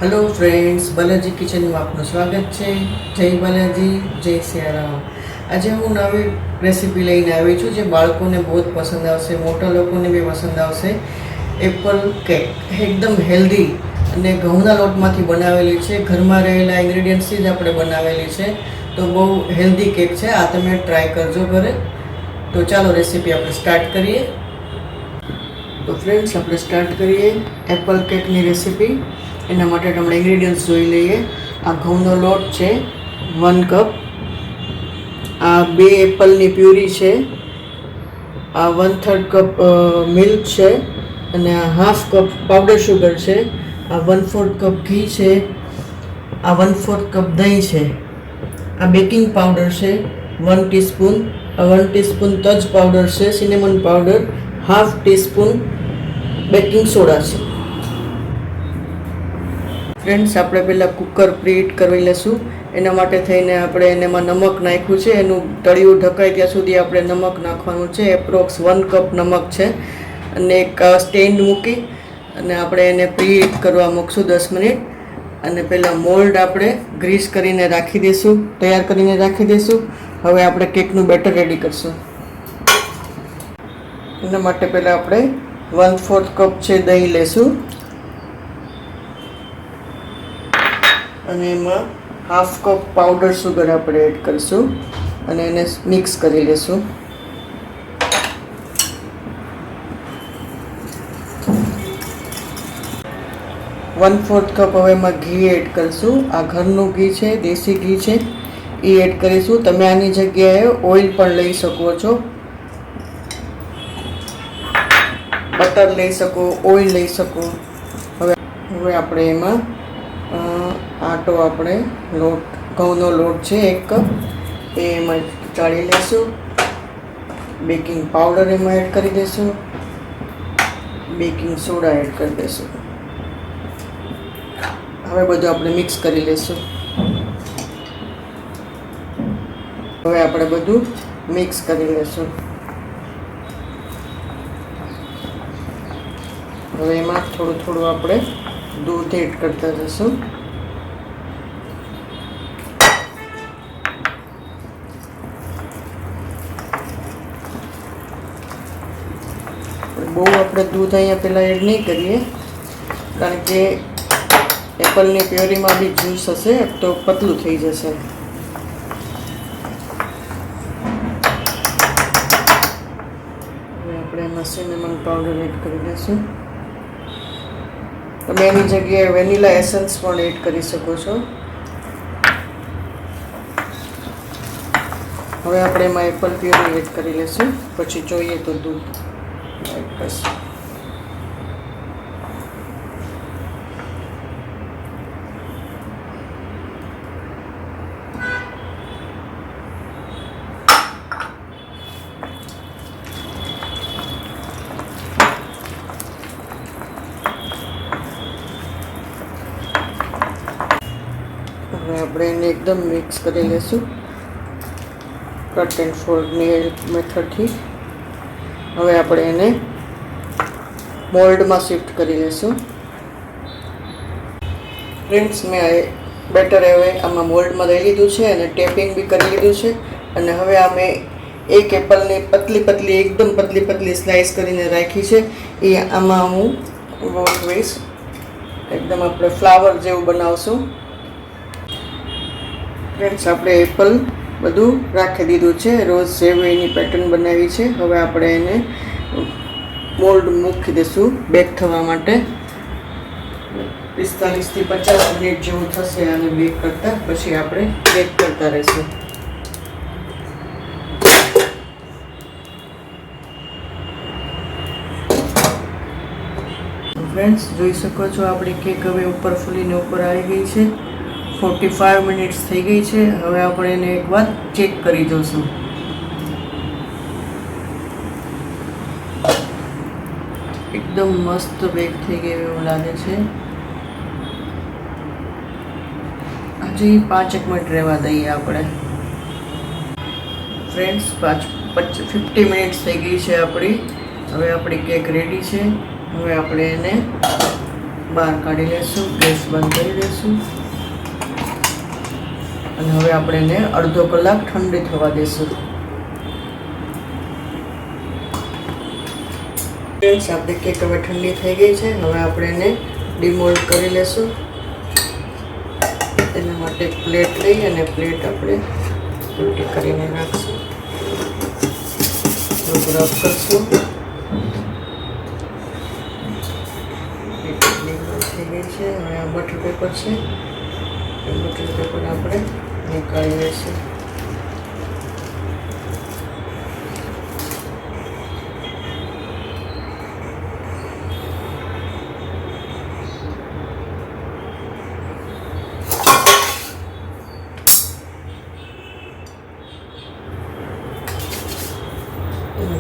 Hello friends, Balaji kitchen में आपનું સ્વાગત છે। જય બાલાજી, જય સિયારામ। આજે હું નવી રેસીપી લઈને આવી છું જે બાળકોને બહુ જ પસંદ આવશે, મોટા લોકોને બી પસંદ આવશે। એપલ કેક એકદમ હેલ્ધી અને ઘઉંના લોટમાંથી બનાવેલી છે। ઘરમાં રહેલા ઇન્ગ્રેડિયન્ટ્સથી જ આપણે બનાવેલી છે, તો બહુ હેલ્ધી કેક છે। આ તમે ટ્રાય કરજો ઘરે। તો ચાલો રેસીપી આપણે સ્ટાર્ટ કરીએ। તો ફ્રેન્ડ્સ, આપણે સ્ટાર્ટ કરીએ એપલ કેકની રેસીપી। એના માટે આપણે ઇન્ગ્રેડિયન્ટ્સ જોઈ લઈએ। આ ઘઉંનો લોટ છે 1 કપ, આ 2 એપલની પ્યુરી છે, આ 1/3 કપ મિલ્ક છે, અને આ હાફ કપ પાવડર શુગર છે, આ 1/4 કપ ઘી છે, આ 1/4 કપ દહીં છે, આ બેકિંગ પાવડર છે 1 ટીસ્પૂન, આ 1 ટીસ્પૂન તજ પાવડર છે, cinnamon powder, half teaspoon baking soda છે। ફ્રેન્ડ્સ, આપણે પહેલાં કુકર પ્રીહીટ કરી લઈશું। એના માટે થઈને આપણે એમાં નમક નાખ્યું છે, એનું તળિયું ઢકાય ત્યાં સુધી આપણે નમક નાખવાનું છે। એપ્રોક્સ 1 કપ નમક છે, અને એક સ્ટેન્ડ મૂકી અને આપણે એને પ્રીહીટ કરવા મૂકશું 10 મિનિટ। અને પહેલાં મોલ્ડ આપણે ગ્રીસ કરીને રાખી દઈશું, તૈયાર કરીને રાખી દઈશું। હવે આપણે કેકનું બેટર રેડી કરશું। એના માટે પહેલાં આપણે 1/4 કપ છે દહીં લેશું, અને એમાં હાફ કપ પાવડર સુગર આપણે એડ કરીશું અને એને મિક્સ કરી લઈશું। વન ફોર્થ કપ હવે એમાં ઘી એડ કરીશું। આ ઘરનું ઘી છે, દેશી ઘી છે, એ એડ કરીશું। તમે આની જગ્યાએ ઓઇલ પણ લઈ શકો છો, બટર લઈ શકો, ઓઇલ લઈ શકો। હવે આપણે એમાં આટો આપણે લોટ ઘઉંનો લોટ છે 1 કપ, એ એમાં ચાળી લઈશું। બેકિંગ પાવડર એમાં એડ કરી દઈશું, બેકિંગ સોડા એડ કરી દઈશું। હવે બધું આપણે મિક્સ કરી લઈશું। હવે આપણે બધું મિક્સ કરી લઈશું। હવે એમાં થોડું થોડું આપણે દૂધ એડ કરતા જઈશું। બહુ આપણે દૂધ અહીંયા પહેલાં એડ નહીં કરીએ, કારણ કે એપલની પ્યોરીમાં બી જ્યુસ હશે તો પતલું થઈ જશે। હવે આપણે એમાં સિનેમન પાવડર એડ કરી દઈશું। તમે એની જગ્યાએ વેનીલા એસન્સ પણ એડ કરી શકો છો। હવે આપણે એમાં એપલ પ્યુરી એડ કરી લઈશું, પછી જોઈએ તો દૂધ એડ કરીશું। હવે આપણે એને એકદમ મિક્સ કરી લઈશું કટ એન્ડ ફોલ્ડની મેથડથી। હવે આપણે એને મોલ્ડમાં શિફ્ટ કરી લઈશું। ફ્રેન્ડ્સ, મેં બેટર હવે આમાં મોલ્ડમાં લઈ લીધું છે અને ટેપિંગ બી કરી લીધું છે। અને હવે આ મેં એક એપલની પતલી એકદમ પતલી સ્લાઇસ કરીને રાખી છે, એ આમાં હું ગોઠવીશ। એકદમ આપણે ફ્લાવર જેવું બનાવશું। ફ્રેન્ડ્સ, આપણે એપલ બધું રાખી દીધું છે, રોઝ સેવઈની પેટર્ન બનાવી છે। હવે આપણે એને મોલ્ડ મૂકી દઈશું બેક થવા માટે। 45 થી 50 મિનિટ જેવું થશે આને બેક કરતાં, પછી આપણે બેક કરતા રહીશું। ફ્રેન્ડ્સ, જોઈ શકો છો આપણી કેક હવે ઉપર ફૂલીને ઉપર આવી ગઈ છે। 45 મિનિટ્સ થઈ ગઈ છે। હવે આપણે એને એકવાર ચેક કરી જોઈશું। એકદમ મસ્ત બેક થઈ ગઈ એવું લાગે છે। હજી 5 મિનિટ રહેવા દઈએ આપણે। ફ્રેન્ડ્સ, 50 મિનિટ્સ થઈ ગઈ છે આપણી। હવે આપણી કેક રેડી છે। હવે આપણે એને બહાર કાઢી લઈશું, ગેસ બંધ કરી દઈશું અને હવે આપણે એને અડધો કલાક ઠંડી થવા દઈશું. ફ્રેન્ડ્સ, આપણી કેક હવે ઠંડી થઈ ગઈ છે. હવે આપણે એને ડિમોલ્ડ કરી લઈશું. એના માટે પ્લેટ લઈ અને પ્લેટ આપણે ઉલટી કરીને રાખશું, રબ કરશું. થઈ ગઈ છે. હવે આ બટર પેપર છે, એ બટર પેપર આપણે નીકાળી લઈશું.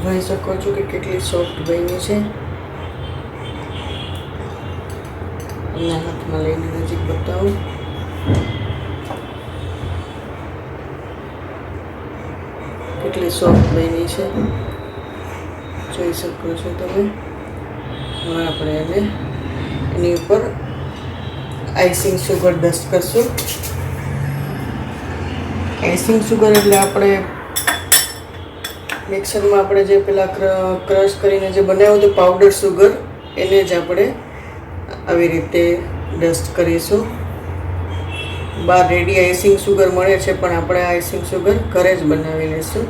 જોઈ શકો છો કે કેટલી સોફ્ટ બની છે. એના હાથમાં લઈને નજીક બતાવું. કેટલી સોફ્ટ બની છે, જોઈ શકો છો તમે. હવે આપણે એને એની ઉપર આઈસિંગ સુગર ડસ્ટ કરશું. આઈસિંગ સુગર એટલે આપણે મિક્સરમાં આપણે જે પેલા ક્રશ કરીને જે બનાવ્યું હતું પાવડર સુગર, એને જ આપણે આવી રીતે ડસ્ટ કરીશું. બહાર રેડી આઈસિંગ સુગર મળે છે, પણ આપણે આઈસિંગ સુગર ઘરે જ બનાવી લઈશું.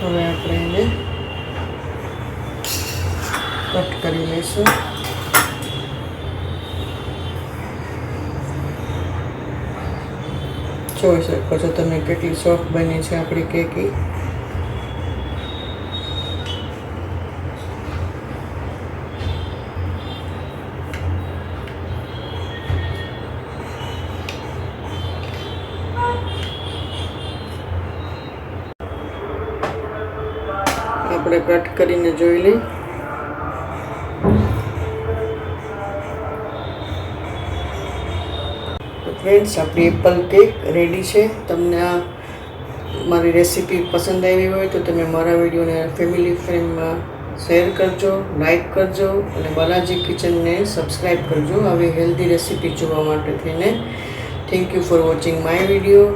હવે આપણે એને કટ કરી લઈશું. જોઈ શકો છો તમે કેટલી સોફ્ટ બની છે આપણી કેકી. આપણે કટ કરીને જોઈ લઈ. ફ્રેન્ડ્સ, આપણી એપલ કેક રેડી છે. તમને આ મારી રેસીપી પસંદ આવી હોય તો તમે મારા વિડીયોને ફેમિલી ફ્રેન્ડમાં શેર કરજો, લાઈક કરજો અને બાલાજી કિચનને સબસ્ક્રાઈબ કરજો આવી હેલ્ધી રેસીપી જોવા માટે થઈને. Thank you for watching my video.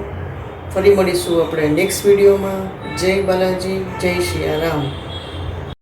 ફરી મળીશું આપણે નેક્સ્ટ વિડીયોમાં. જય બાલાજી, જય સિયારામ.